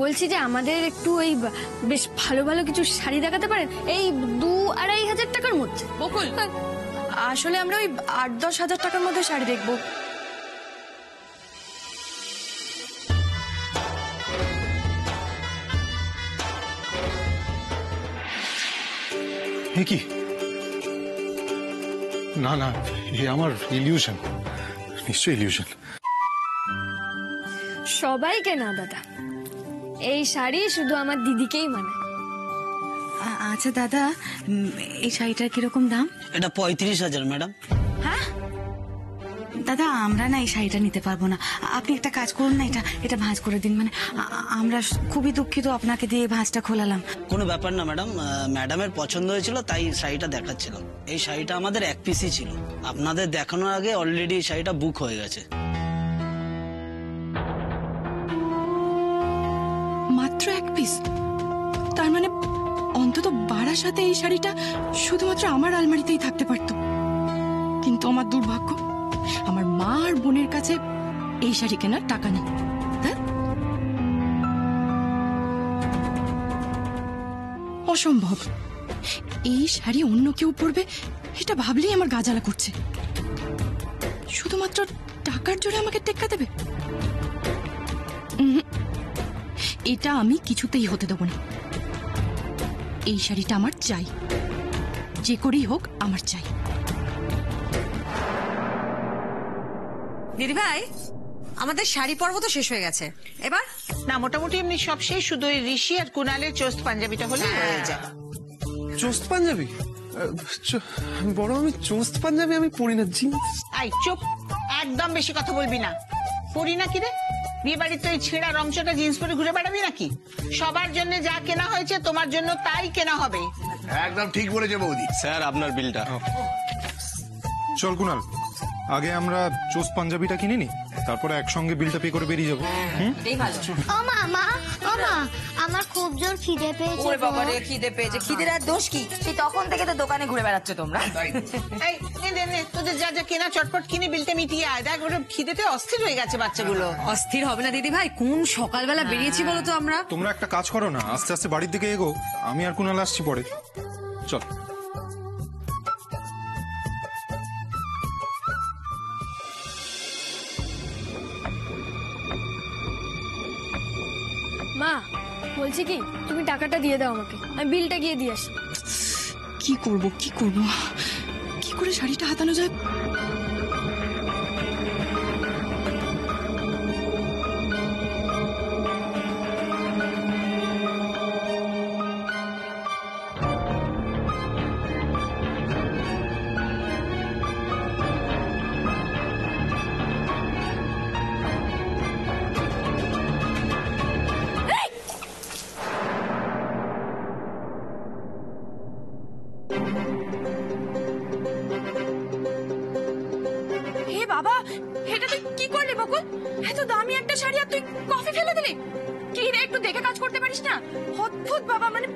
বলছি যে আমাদের একটু ওই বেশ ভালো ভালো কিছু শাড়ি দেখাতে পারেন, এই 2-2.5 টাকার মধ্যে। বকুল, আসলে আমরা ওই 8-10 হাজার টাকার মধ্যে শাড়ি দেখবো। কি না না, এ আমার ইলিউশন, নিশ্চয়ই ইলিউশন। সবাইকে না দাদা, এই শাড়ি শুধু আমার দিদিকেই মানায়। আচ্ছা দাদা, এই শাড়িটার কিরকম দাম? এটা 35,000 ম্যাডাম। হ্যাঁ দাদা, আমরা না এই শাড়িটা নিতে পারবো না। আপনি একটা কাজ করুন না, এটা ভাঁজ করে দিন। মানে আমরা খুবই দুঃখিত আপনাকে দিয়ে ভাঁজটা খোলালাম। কোনো ব্যাপার না ম্যাডাম, ম্যাডামের পছন্দ হয়েছিল তাই শাড়িটা দেখাচ্ছিলাম। এই শাড়িটা আমাদের এক পিসই ছিল, আপনাদের দেখানোর আগে অলরেডি এই শাড়িটা বুক হয়ে গেছে। মাত্র এক পিস? তার মানে অন্তত বারাসাতে এই শাড়িটা শুধুমাত্র আমার আলমারিতেই থাকতে পারত। কিন্তু আমার দুর্ভাগ্য, আমার মা আর বোনের কাছে এই শাড়ি কেনার টাকা নেই। অসম্ভব, এই শাড়ি অন্য কেউ পরবে এটা ভাবলেই আমার গা জ্বালা করছে। শুধুমাত্র টাকার জোরে আমাকে টেক্কা দেবে? এটা আমি কিছুতেই হতে দেব না। এই শাড়িটা আমার চাই, যে করেই হোক আমার চাই। দিদি ভাই, আমাদের শাড়ি পর্ব তো শেষ হয়ে গেছে, এবার না মোটামুটি এমনি সব শেষ, শুধু ওই ঋষি আর কুনালের চোস্ত পাঞ্জাবিটা হলে হয়ে যায়। চোস্ত পাঞ্জাবি? বড় আমি চোস্ত পাঞ্জাবি আমি পরি না, জিন্স। আই চুপ, একদম বেশি কথা বলবি না। পরি না কি রে? বিয়ে বাড়িতে ওই ছেঁড়া রংচটা জিন্স পরে ঘুরে বেড়াবি নাকি? সবার জন্য যা কেনা হয়েছে তোমার জন্য তাই কেনা হবে। একদম ঠিক বলেছে বৌদি। স্যার আপনার বিলটা। চল কুনাল, আগে আমরা চোস্ত পাঞ্জাবিটা কিনে নি, তারপরে একসঙ্গে বিলটা পে করে বেরিয়ে যাবো। ও মা, আমার খুব জোর খিদে পেয়েছে। ওরে বাবা রে, খিদে পেয়েছে। খিদের আর দোষ কি? সেই তখন থেকে তো দোকানে ঘুরে বেড়াচ্ছ তোমরা। এই নে তোদের যা যা কেনা চটপট কিনে বিলটা মিটিয়ে আয়। দেখ ওরা খিদেতে অস্থির হয়ে গেছে বাচ্চাগুলো। অস্থির হবে না দিদি ভাই, কোন সকালবেলা বেরিয়েছি বলো তো আমরা। তোমরা একটা কাজ করো না, আস্তে আস্তে বাড়ির দিকে এগো, আমি আর কুনাল আসছি পরে। চল। মা বলছি কি, তুমি টাকাটা দিয়ে দাও আমাকে, আমি বিলটা গিয়ে দিয়ে আসি। কি করব কি করে শাড়িটা হাতানো যায়? বাবা, এটা তুই কি করলি বকুল? এত দামি একটা শাড়ি আর তুই কফি ফেলে দিলি? কি রে, একটু দেখে কাজ করতে পারিস না? অদ্ভুত বাবা, মানে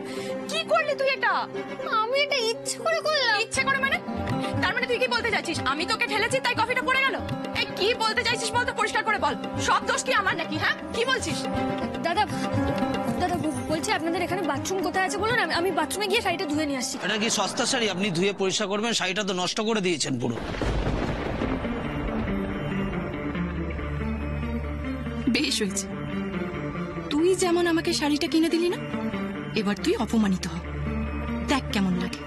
কি করলি তুই এটা? আমি এটা ইচ্ছে করে করলাম। ইচ্ছে করে মানে? তার মানে তুই কি বলতে চাইছিস আমি তোকে ঠেলেছি তাই কফিটা পড়ে গেল? এই কি বলতে চাইছিস বল তো, পরিষ্কার করে বল। সব দোষ কি আমার নাকি? হ্যাঁ, কি বলছিস? দাদা বলছি আপনাদের এখানে বাথরুম কোথায় আছে বলুন, আমি বাথরুমে গিয়ে শাড়িটা ধুয়ে নিয়ে আসছি। এটা কি সস্তা শাড়ি আপনি ধুয়ে পরিষ্কার করবেন? শাড়িটা তো নষ্ট করে দিয়েছেন পুরো। বেশ হয়েছে, তুই যেমন আমাকে শাড়িটা কিনে দিলি না, এবার তুই অপমানিত হ। দেখ কেমন লাগে।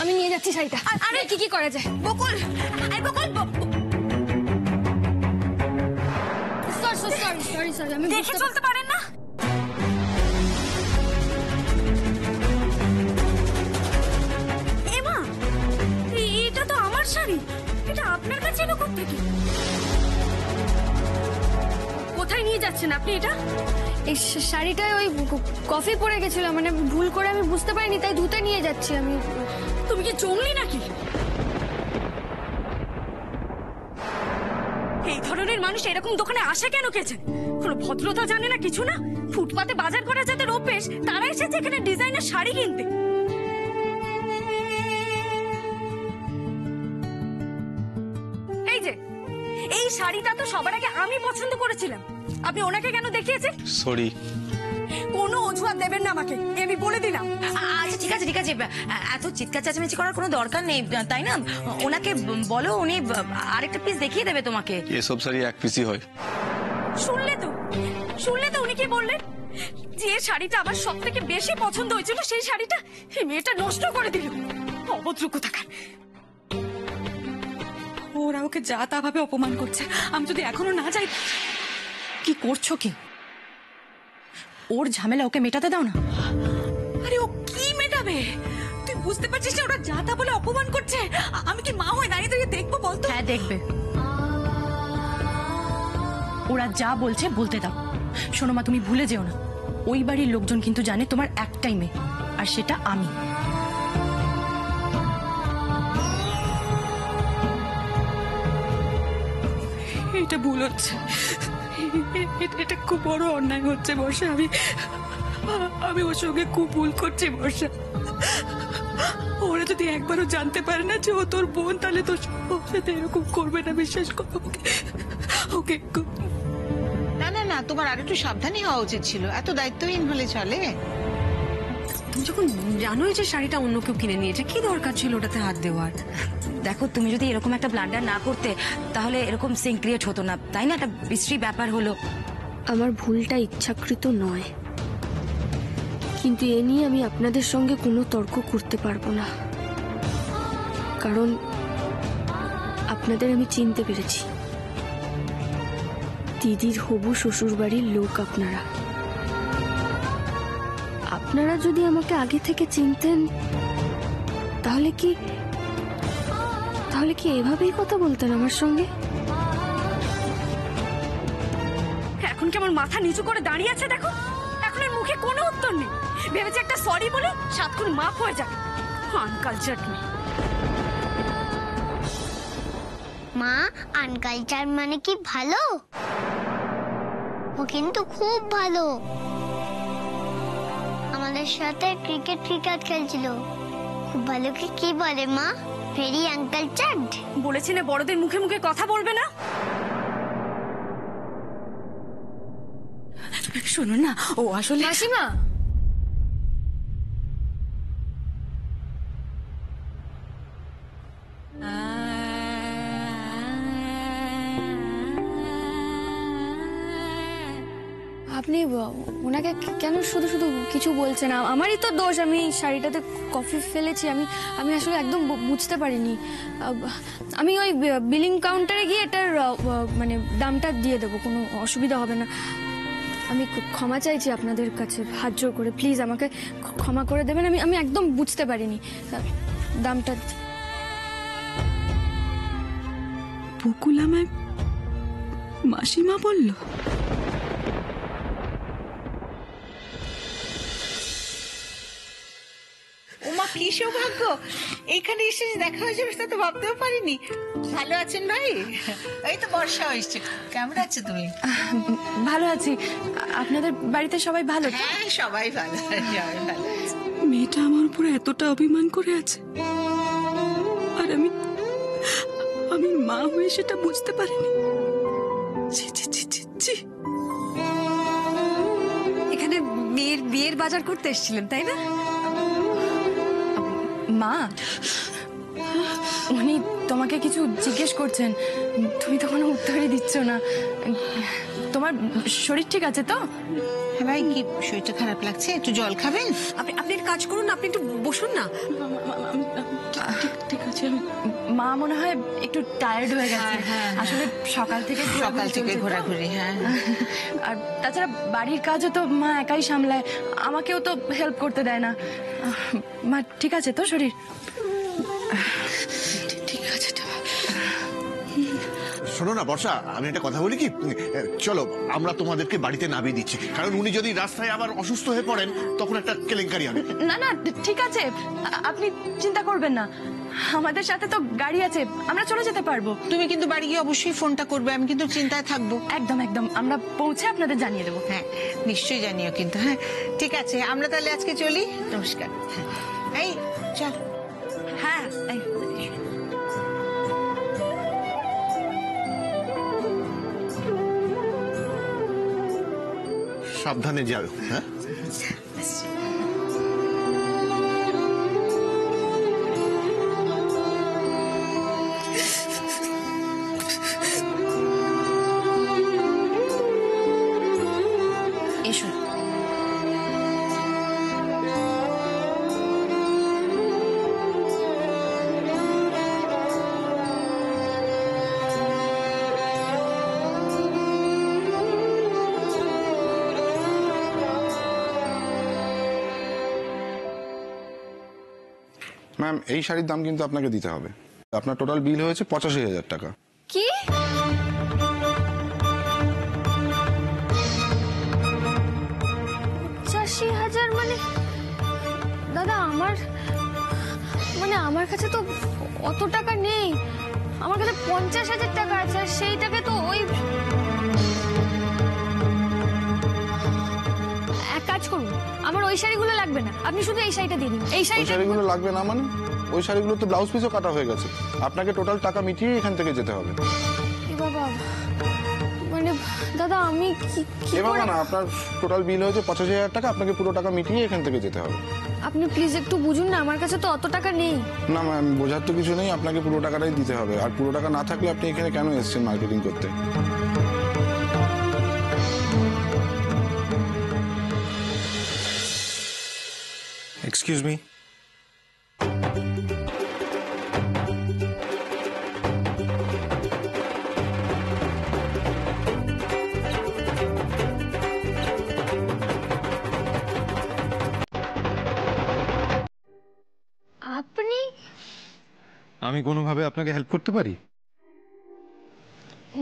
আমি নিয়ে যাচ্ছি শাড়িটা। আরে কি করা যায় বকুল? সরি আমি দেখে চলতে পারেন না? এমা, এটা তো আমার শাড়ি, এটা আপনার কাছে এলো কোত্থেকে? কোথায় নিয়ে যাচ্ছেন আপনি এটা? এই শাড়িটায় ওই কফি পড়ে গেছিল, মানে ভুল করে আমি বুঝতে পারিনি, তাই ধুতে নিয়ে যাচ্ছি আমি। তুমি কি জঙ্গলি নাকি? এই ধরনের মানুষ এরকম দোকানে আসে কেন কেছে? কোনো ভদ্রতা জানে না, কিছু না। ফুটপাতে বাজার করা যাদের অভ্যেস, তারা এসেছে এখানে ডিজাইনার শাড়ি কিনতে। এই যে এই শাড়িটা তো সবার আগে আমি পছন্দ করেছিলাম, আপনি ওনাকে কেন দেখিয়েছেন? সরি। কোনো অজুহাত দেবেন না আমাকে, আমি বলে দিলাম। আচ্ছা ঠিক আছে ঠিক আছে, এত চিৎকার চেঁচামেচি করার কোনো দরকার নেই, তাই না? ওনাকে বলো, উনি আরেকটা পিস দেখিয়ে দেবে তোমাকে। এসব শাড়ি এক পিসই হয়। শুনলে তো উনি কি বললেন? যে শাড়িটা আমার সব থেকে বেশি পছন্দ হয়েছিল সেই শাড়িটা এই মেয়েটা নষ্ট করে দিল। অভদ্র কোথাকার। ওরা ওকে যা তা ভাবে অপমান করছে, আমি যদি এখনো না যাই। কি করছো কি? ওর ঝামেলা ওকে মেটাতে দাও না। আরে ও কি মেটাবে? তুই বুঝতে পারছিস না ওরা যা তা বলে অপমান করছে? আমি কি মা হয়ে দাঁড়িয়ে দাঁড়িয়ে দেখবো বলতো? হ্যাঁ দেখবে। ওরা যা বলছে বলতে দাও। শোনো মা, তুমি ভুলে যেও না, ওই বাড়ির লোকজন কিন্তু জানে তোমার একটাই মেয়ে, আর সেটা আমি। এটা ভুল হচ্ছে, এটা খুব বড় অন্যায় হচ্ছে বর্ষা। আমি ওর সঙ্গে খুব ভুল করছি বর্ষা। ওরা যদি একবারও জানতে পারে না যে ও তোর বোন, তাহলে তোর সাথে এরকম করবে না, বিশ্বাস করো। ওকে না না না, তোমার আর একটু সাবধানী হওয়া উচিত ছিল, এত দায়িত্বহীন হলে চলে? তুমি যখন জানোই যে শাড়িটা অন্য কেউ কিনে নিয়েছে, কি দরকার ছিল ওটাতে হাত দেওয়ার? দেখো, তুমি যদি এরকম একটা ব্লান্ডার না করতে তাহলে এরকম সিন ক্রিয়েট হতো না, তাই না? একটা বিশ্রী ব্যাপার হলো। আমার ভুলটা ইচ্ছাকৃত নয়, কিন্তু এ নিয়ে আমি আপনাদের সঙ্গে কোনো তর্ক করতে পারবো না, কারণ আপনাদের আমি চিনতে পেরেছি। দিদির হবু শ্বশুর বাড়ির লোক আপনারা। আপনারা যদি আমাকে আগে থেকে চিনতেন তাহলে কি এভাবেই কথা বলতেন আমার সঙ্গে? এখন কি আমার মাথা নিচু করে দাঁড়িয়ে আছে দেখো, এখন এর মুখে কোনো উত্তর নেই। ভেবেছে একটা সরি বলে সাতক্ষণ মাফ হয়ে যাবে। আনকালচারড মেয়ে। মা, আনকালচার মানে কি ভালো? ও কিন্তু খুব ভালো। আমাদের সাথে ক্রিকেট খেলছিল। খুব ভালোকে কি বলে মা? ভেরি আনকালচারড। বলেছি না বড়দের মুখে মুখে কথা বলবে না। শুনুন না, ও আসলে মাসিমা, আপনি ওনাকে কেন শুধু শুধু কিছু বলছেন? আমারই তো দোষ, আমি শাড়িটাতে কফি ফেলেছি। আমি আসলে একদম বুঝতে পারিনি। আমি ওই বিলিং কাউন্টারে গিয়ে এটার মানে দামটা দিয়ে দেবো, কোনো অসুবিধা হবে না। আমি ক্ষমা চাইছি আপনাদের কাছে হাত জোর করে, প্লিজ আমাকে ক্ষমা করে দেবেন। আমি একদম বুঝতে পারিনি দামটা। বকুল আমায় মাসিমা বলল। ওমা কি সৌভাগ্য, এইখানে এসে দেখা হয়ে যাবে তা তো ভাবতেও পারিনি। ভালো আছেন ভাই? এই তো বর্ষা এসছে। কেমন আছো তুমি? ভালো আছি। আপনাদের বাড়িতে সবাই ভালো? হ্যাঁ সবাই ভালো, সবাই ভালো। মেয়েটা আমার উপরে এতটা অভিমান করে আছে, আর আমি মা হয়ে সেটা বুঝতে পারিনি। ছি ছি ছি ছি ছি। এখানে মেয়ের বিয়ের বাজার করতে এসেছিলেন তাই না? মা, উনি তোমাকে কিছু জিজ্ঞেস করছেন, তুমি তো কোনো উত্তরই দিচ্ছ না। তোমার শরীর ঠিক আছে তো? হ্যাঁ ভাই, কি শরীরটা খারাপ লাগছে? একটু জল খাবেন? আপনি এক কাজ করুন, আপনি একটু বসুন না। ঠিক আছে। মা মনে হয় একটু টায়ার্ড হয়ে গেছে, আসলে সকাল থেকে ঘোরাঘুরি। হ্যাঁ, আর তাছাড়া বাড়ির কাজও তো মা একাই সামলায়, আমাকেও তো হেল্প করতে দেয় না। মা ঠিক আছে তো শরীর? ঠিক আছে। শোনো না বর্ষা, আমি একটা কথা বলি কি, চলো আমরা তোমাদেরকে বাড়িতে নামিয়ে দিচ্ছি, কারণ উনি যদি রাস্তায় আবার অসুস্থ হয়ে পড়েন তখন একটা কেলেঙ্কারি হবে। না না ঠিক আছে, আপনি চিন্তা করবেন না, আমাদের সাথে তো গাড়ি আছে, আমরা চলে যেতে পারবো। তুমি কিন্তু বাড়ি গিয়ে অবশ্যই ফোনটা করবে, আমি কিন্তু চিন্তায় থাকবো। একদম একদম, আমরা পৌঁছে আপনাদের জানিয়ে দেবো। হ্যাঁ নিশ্চয়ই জানিও কিন্তু। হ্যাঁ ঠিক আছে, আমরা তাহলে আজকে চলি। নমস্কার। এই চল। হ্যাঁ সাবধানে যাও। হ্যাঁ, এসো। ম্যাম, এই শাড়ির দাম কিন্তু আপনাকে দিতে হবে। আপনার টোটাল বিল হয়েছে 85,000 টাকা। কি? $85,000 মানে? দাদা আমার কাছে তো অত টাকা নেই। আমার কাছে 50,000 টাকা আছে, আর সেই টাকা তো ওই এক কাজ করুন, আমার ওই শাড়িগুলো লাগবে না, আপনি শুধু এই শাড়িটা দিয়ে দিন। এই ওই শাড়িটা শাড়িগুলো লাগবে না মানে? ওই শাড়িগুলো তো ব্লাউজ পিসও কাটা হয়ে গেছে। আপনাকে টোটাল টাকা মিটিয়ে এখান থেকে যেতে হবে। এ বাবা, মানে দাদা আমি কি এভাবে না, আপনার টোটাল বিল হয়েছে 85,000 টাকা, আপনাকে পুরো টাকা মিটিয়ে এখান থেকে যেতে হবে। আপনি প্লিজ একটু বুঝুন না, আমার কাছে তো অত টাকা নেই। না ম্যাম, বোঝার তো কিছু নেই, আপনাকে পুরো টাকাটাই দিতে হবে। আর পুরো টাকা না থাকলে আপনি এখানে কেন এসেছেন মার্কেটিং করতে? এক্সকিউজ মি, আপনি? আমি কোনোভাবে আপনাকে হেল্প করতে পারি?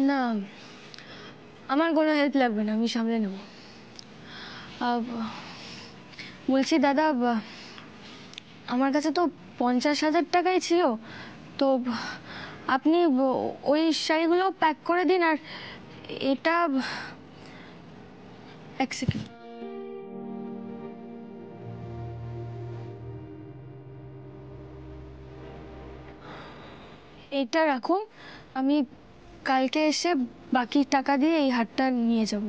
না, আমার কোনো হেল্প লাগবে না, আমি সামলে নেব। বলছি দাদা, আমার কাছে তো 50,000 টাকাই ছিল, তো আপনি ওই শাড়িগুলো প্যাক করে দিন। আর এটা এক সেকেন্ড, এটা রাখুন, আমি কালকে এসে বাকি টাকা দিয়ে এই হারটা নিয়ে যাব।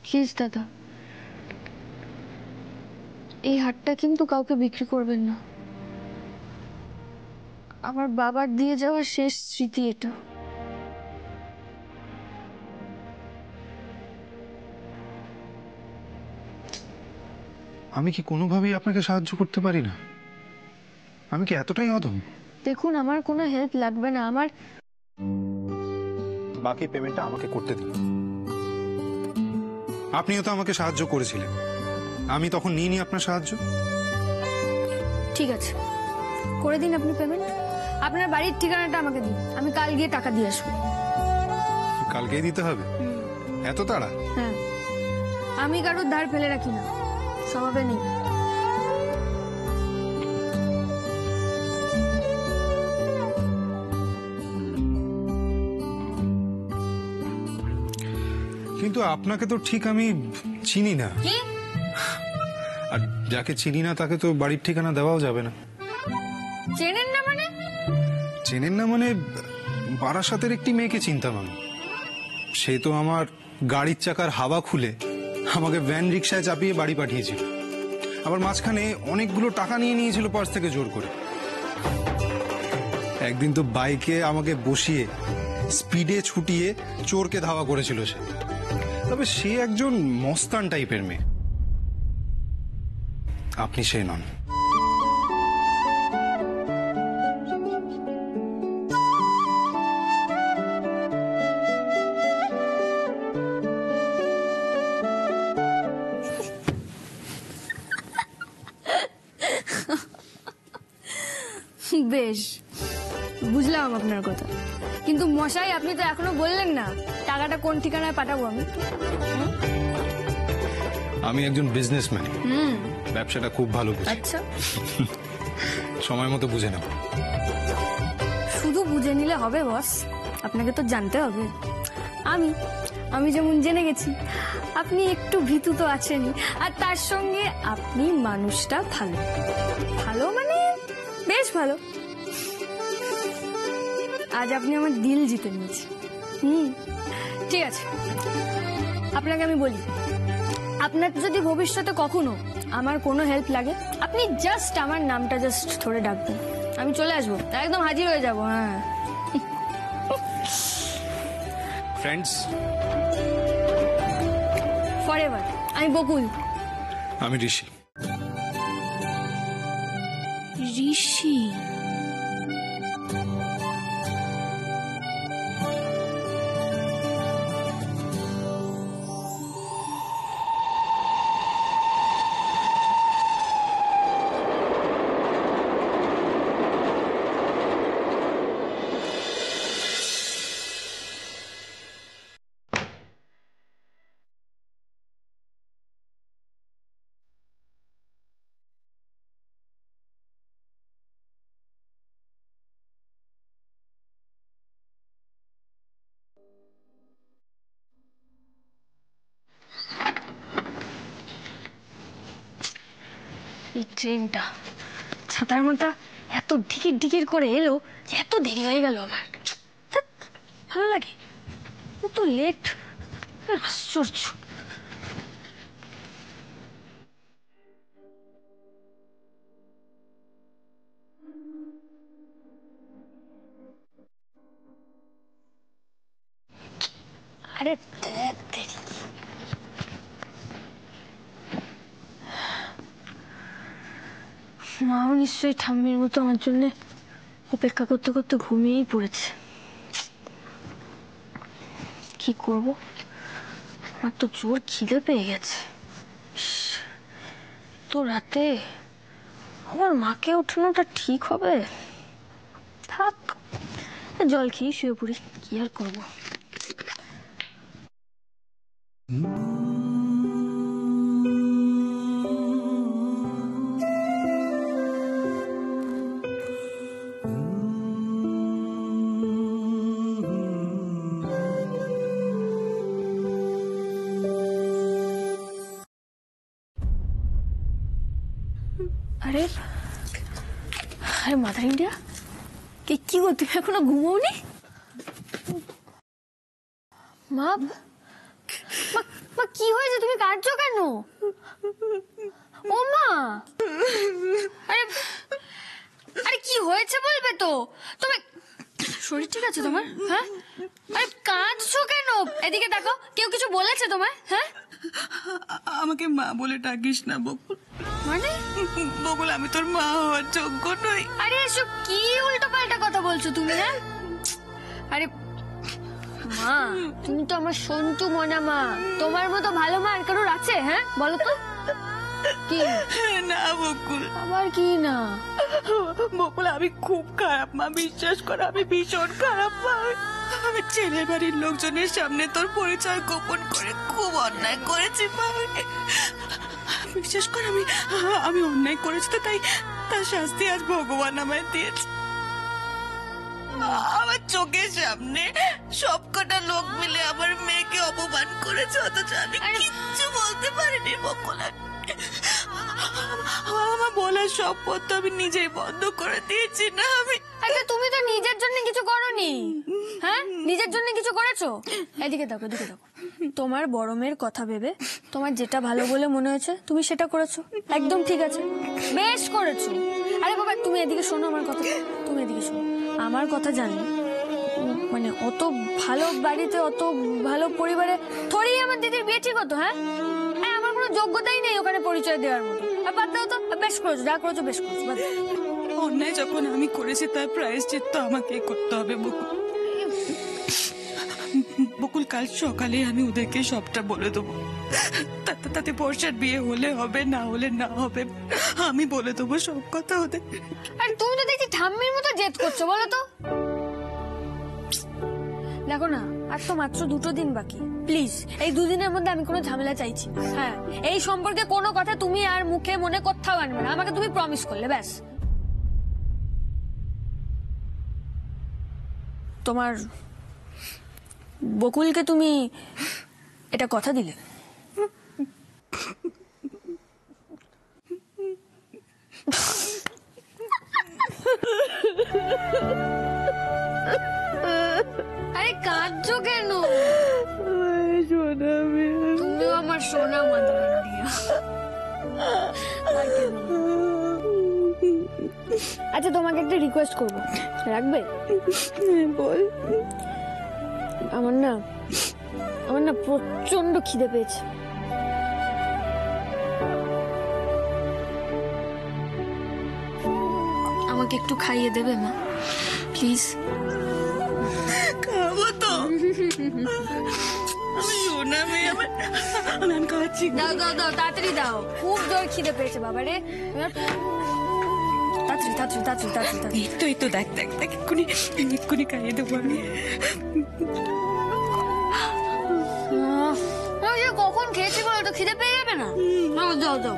প্লিজ দাদা, এই হারটা কিন্তু কাউকে বিক্রি করবেন না। আমার বাবার দিয়ে যাওয়া শেষ স্মৃতি এটা। আমি কি কোনোভাবেই আপনাকে সাহায্য করতে পারি না? আমি কি এতটাই অধম? দেখুন, আমার কোনো হেল্প লাগবে না, আমার বাকি পেমেন্টটা আমাকে করতে দিন। আপনিও তো আমাকে সাহায্য করেছিলেন, আমি তখন নিইনি আপনার সাহায্য। ঠিক আছে, করে দিন আপনি পেমেন্ট। আপনার বাড়ির ঠিকানাটা আমাকে দিন, আমি কাল গিয়ে টাকা দিয়ে আসবো। কালকেই দিতে হবে? এত তাড়া? হ্যাঁ, আমি কারোর ধার ফেলে রাখি না, স্বভাবে নেই। কিন্তু আপনাকে তো ঠিক আমি চিনি না। কি? আর যাকে চিনি না তাকে তো বাড়ির ঠিকানা দেওয়াও যাবে না। চেনেন না মানে? চেনেন না মানে বারাসাতের একটি মেয়েকে চিনতাম আমি। সে তো আমার গাড়ির চাকার হাওয়া খুলে আমাকে ভ্যান রিক্সায় চাপিয়ে বাড়ি পাঠিয়েছিল। আবার মাঝখানে অনেকগুলো টাকা নিয়ে নিয়েছিল পার্স থেকে জোর করে। একদিন তো বাইকে আমাকে বসিয়ে স্পিডে ছুটিয়ে চোরকে ধাওয়া করেছিল সে। তবে সে একজন মস্তান টাইপের মেয়ে, আপনি সে নন। বেশ, বুঝলাম আপনার কথা, কিন্তু মশাই আপনি তো এখনো বললেন না টাকাটা কোন ঠিকানায় পাঠাবো আমি। আমি একজন বিজনেসম্যান, ব্যবসাটা খুব ভালো বুঝি। আচ্ছা, সময় মতো বুঝে নেব। শুধু বুঝে নিলে হবে বস, আপনাকে তো জানতে হবে। আমি যেমন জেনে গেছি আপনি একটু ভীতু তো আছেনই, আর তার সঙ্গে আপনি মানুষটা ভালো, ভালো মানে বেশ ভালো। আজ আপনি আমার দিল জিতে নিয়েছেন। ঠিক আছে, আপনাকে আমি বলি, আপনার যদি ভবিষ্যতে কখনো আমার কোনো হেল্প লাগে, আপনি জাস্ট আমার নামটা জাস্ট ধরে ডাকবেন, আমি চলে আসবো, একদম হাজির হয়ে যাবো। হ্যাঁ, ফ্রেন্ডস, ফরএভার। আমি বকুল। আমি ঋষি। ঋষি? এই ট্রেনটা ছাতার মাথা এত ঢিকির ঢিকির করে এলো যে এত দেরি হয়ে গেল আমার। ধ্যাৎ, ভালো লাগে এত লেট, আশ্চর্য। আরে দেখ দেরি, মাও নিশ্চয়ই ঠাম্মির মতো আমার জন্য অপেক্ষা করতে করতে ঘুমিয়েই পড়েছে। কি করব, আমার তো জোর খিদে পেয়ে গেছে। তো রাতে আমার মাকে ওঠানোটা ঠিক হবে? থাক, জল খেয়ে শুয়ে পড়ি, কি আর করবো। আরে আরে মাদার ইন্ডিয়া, কি গো, তুমি এখনো ঘুমোওনি? মা, মা কি হয়েছে, তুমি কাঁদছো কেন? ও মা, আরে আরে কি হয়েছে বলবে তো? তুমি শরীর ঠিক আছে তোমার? হ্যাঁ, আরে কাঁদছো কেন? এদিকে দেখো, কেউ কিছু বলেছে তোমায়? হ্যাঁ, আমাকে মা বলে ডাকিস না বকুল। মানে বকুল, আমি তোর মা হওয়ার যোগ্য নই। আরে এসব কি উল্টো পাল্টা কথা বলছো তুমি? হ্যাঁ, আরে মা, তুমি তো আমার সন্তু মনা মা, তোমার মতো ভালো মা আর কারোর আছে? হ্যাঁ বলো তো। কি না বকুল, আবার কি না? বকুল, আমি খুব খারাপ মা, বিশ্বাস কর, আমি ভীষণ খারাপ মা। আমি ছেলে বাড়ির লোকজনের সামনে তোর পরিচয় গোপন করে খুব অন্যায় করেছি মা। বিশ্বাস কর, আমি অন্যায় করেছি, তো তাই তার শাস্তি আজ ভগবান আমায় দিয়েছে। আমার চোখের সামনে সবকটা লোক মিলে আমার মেয়েকে অপমান করেছে, অথচ আমি কিচ্ছু বলতে পারিনি বকুল। আমার বলার সব পথ আমি নিজেই বন্ধ করে দিয়েছি না। আরে তুমি তো নিজের জন্য কিছু করোনি। হ্যাঁ, নিজের জন্য কিছু করেছো? এদিকে দেখো, এদিকে দেখো, তোমার বড় মেয়ের কথা ভেবে তোমার যেটা ভালো বলে মনে হয়েছে তুমি সেটা করেছো, একদম ঠিক আছে, বেশ করেছো। আরে বাবা, তুমি এদিকে শোনো আমার কথা, তুমি এদিকে শোনো আমার কথা। জানলে মানে অত ভালো বাড়িতে, অত ভালো পরিবারে থোড়ি আমার দিদির বিয়ে ঠিক হতো? হ্যাঁ, আমার কোনো যোগ্যতাই নেই ওখানে পরিচয় দেওয়ার মতো। আর বাদ দাও তো, বেশ করেছো, যা করেছো বেশ করেছো, বাদ দাও। অন্যায় যখন আমি করেছি তার প্রায়শ্চিত্ত তো আমাকে করতে হবে বকুল। বকুল, কাল সকালে আমি ওদেরকে সবটা বলে দেবো। তাতে বর্ষার বিয়ে হলে হবে, না হলে না হবে, আমি বলে দেবো সব কথা ওদের। আর তুমি তো দেখছি ঠাম্মির মতো জেদ করছো, বলো তো। দেখো না, আর তো মাত্র 2 দিন বাকি, প্লিজ এই 2 দিনের মধ্যে আমি কোনো ঝামেলা চাইছি না। হ্যাঁ, এই সম্পর্কে কোনো কথা তুমি আর মুখে মনে কোথাও আনবে না, আমাকে তুমি প্রমিস করলে, ব্যাস। তোমার বকুলকে তুমি এটা কথা দিলে? সোনা মাদুরি দিয়া। আর কেঁদো না। আচ্ছা তোমাকে একটা রিকোয়েস্ট করবো, রাখবে? বল। আমার না প্রচন্ড খিদে পেয়েছে। আমাকে একটু খাইয়ে দেবে মা, প্লিজ? খাবো তো। আমি সোনা মেয়ে, আমি খাওয়াচ্ছি। দাও দাও দাও, তাড়াতাড়ি দাও, খুব জোর খিদে পেয়েছে বাবা রে। তাড়াতাড়ি তাড়াতাড়ি তাড়াতাড়ি তাড়াতাড়ি। এই তো দেখ দেখ দেখ, এক্ষুনি খাইয়ে দেবো আমি। কখন খেয়েছি বলো তো, খিদে পেয়ে যাবে না? দাও দাও দাও।